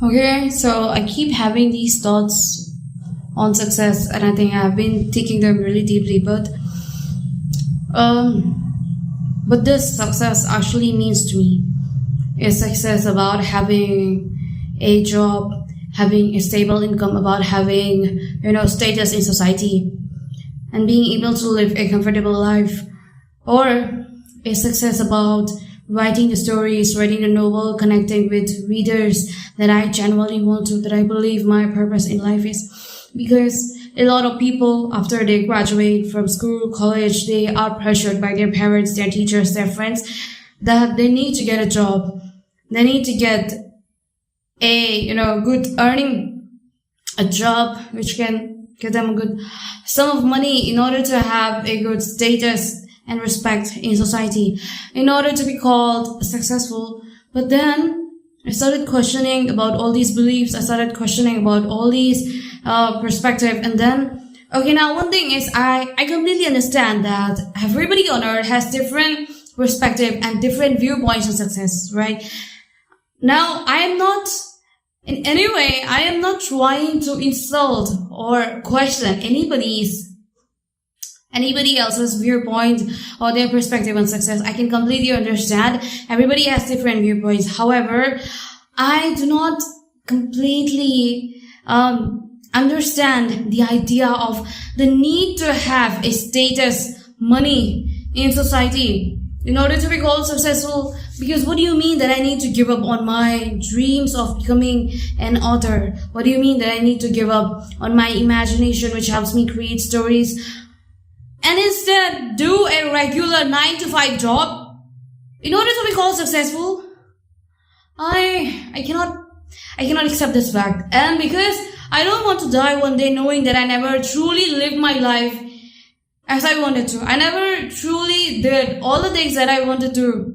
Okay, so I keep having these thoughts on success, and I think I've been thinking them really deeply. Um, but this success actually means to me is success about having a job, having a stable income, about having status in society, and being able to live a comfortable life, or a success about writing the stories, writing the novel, connecting with readers that I genuinely want to, that I believe my purpose in life is. Because a lot of people, after they graduate from school, college, they are pressured by their parents, their teachers, their friends, that they need to get a job. They need to get a, good earning, a job which can give them a good sum of money in order to have a good status and respect in society, in order to be called successful. But then I started questioning about all these beliefs. I started questioning about all these perspective. And then, okay, now one thing is I completely understand that everybody on earth has different perspective and different viewpoints on success, right? Now, I am not in any way, I am not trying to insult or question anybody else's viewpoint or their perspective on success. I can completely understand. Everybody has different viewpoints. However, I do not completely understand the idea of the need to have a status, money in society in order to be called successful. Because what do you mean that I need to give up on my dreams of becoming an author? What do you mean that I need to give up on my imagination, which helps me create stories, and instead do a regular 9-to-5 job in order to be called successful? I cannot accept this fact. And because I don't want to die one day knowing that I never truly lived my life as I wanted to. I never truly did all the things that I wanted to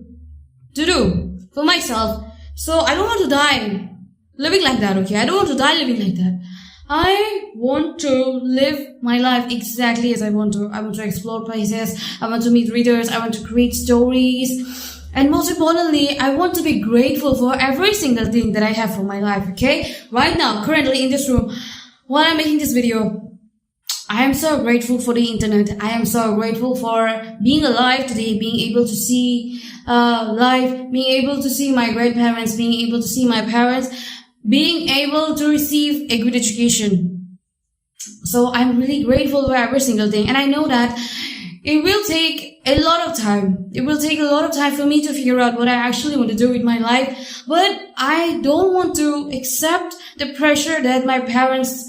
do for myself. So I don't want to die living like that, okay? I don't want to die living like that. I want to live my life exactly as I want to. I want to explore places. I want to meet readers. I want to create stories. And most importantly, I want to be grateful for every single thing that I have for my life, okay? Right now, currently in this room, while I'm making this video, I am so grateful for the internet. I am so grateful for being alive today, being able to see life, being able to see my grandparents, being able to see my parents, being able to receive a good education. So I'm really grateful for every single thing. And I know that it will take a lot of time. It will take a lot of time for me to figure out what I actually want to do with my life. But I don't want to accept the pressure that my parents,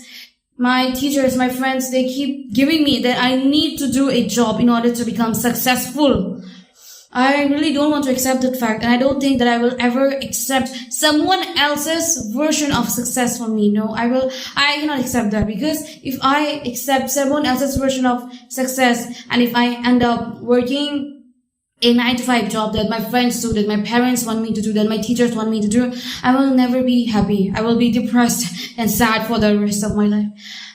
my teachers, my friends, they keep giving me, that I need to do a job in order to become successful. I really don't want to accept that fact, and I don't think that I will ever accept someone else's version of success for me. No, I cannot accept that, because if I accept someone else's version of success, and if I end up working a 9-to-5 job that my friends do, that my parents want me to do, that my teachers want me to do, I will never be happy. I will be depressed and sad for the rest of my life.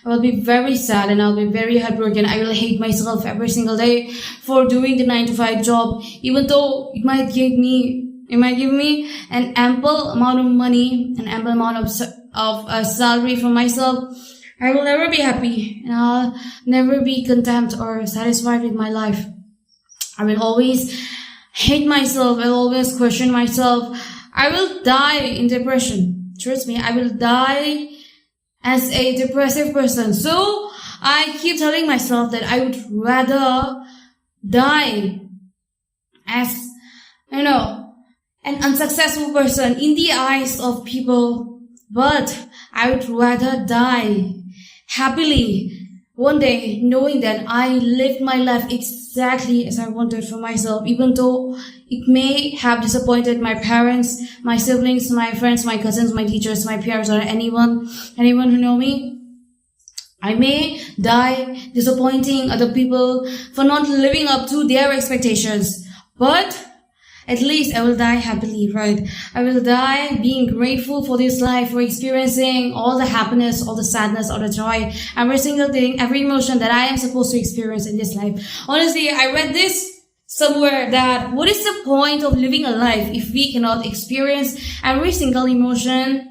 I will be very sad and I'll be very heartbroken. I will hate myself every single day for doing the 9-to-5 job, even though it might give me an ample amount of money, an ample amount of salary for myself. I will never be happy, and I'll never be content or satisfied with my life. I will always hate myself. I will always question myself. I will die in depression. Trust me, I will die as a depressive person. So I keep telling myself that I would rather die as, an unsuccessful person in the eyes of people, but I would rather die happily one day knowing that I lived my life exactly as I wanted for myself, even though it may have disappointed my parents, my siblings, my friends, my cousins, my teachers, my peers, or anyone who know me. I may die disappointing other people for not living up to their expectations, but at least I will die happily, right? I will die being grateful for this life, for experiencing all the happiness, all the sadness, all the joy, every single thing, every emotion that I am supposed to experience in this life. Honestly, I read this somewhere, that what is the point of living a life if we cannot experience every single emotion,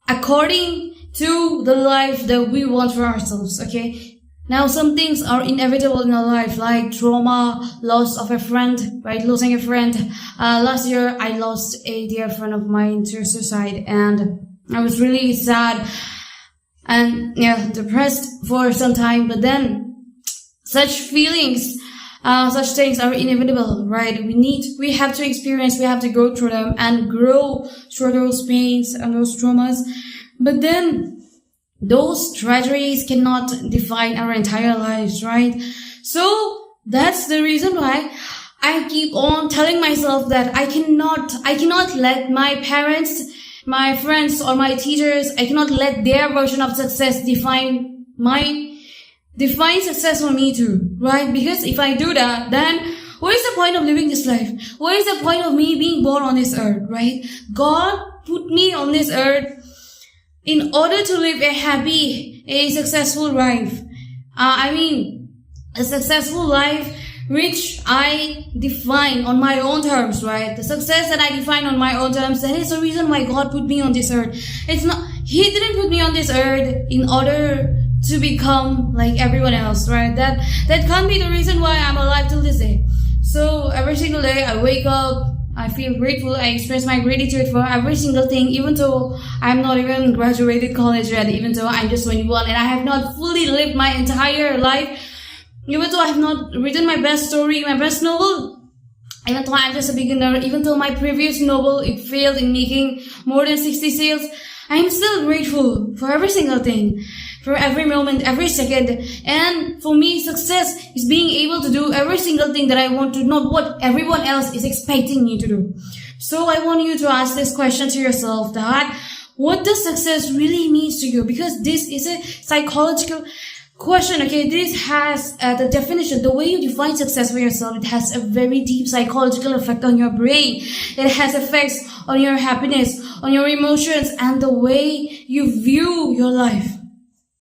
according to the life that we want for ourselves, okay? Now, some things are inevitable in our life, like trauma, loss of a friend, right? Losing a friend. Last year, I lost a dear friend of mine to suicide, and I was really sad and, depressed for some time. But then, such feelings, such things are inevitable, right? We have to experience, we have to go through them and grow through those pains and those traumas. But then, those tragedies cannot define our entire lives, right? So that's the reason why I keep on telling myself that I cannot let my parents, my friends, or my teachers, I cannot let their version of success define success for me too, right? Because if I do that, then what is the point of living this life? What is the point of me being born on this earth, right? God put me on this earth in order to live a successful life. A successful life which I define on my own terms, right? The success that I define on my own terms, that is the reason why God put me on this earth. He didn't put me on this earth in order to become like everyone else, right? That can't be the reason why I'm alive till this day. So every single day I wake up, I feel grateful. I express my gratitude for every single thing, even though I'm not even graduated college yet, even though I'm just 21 and I have not fully lived my entire life, even though I have not written my best story, my best novel, even though I'm just a beginner, even though my previous novel, it failed in making more than 60 sales, I'm still grateful for every single thing, for every moment, every second. And for me, success is being able to do every single thing that I want to, not what everyone else is expecting me to do. So I want you to ask this question to yourself, that what does success really means to you? Because this is a psychological question, okay? This has the definition, the way you define success for yourself, it has a very deep psychological effect on your brain. It has effects on your happiness, on your emotions, and the way you view your life.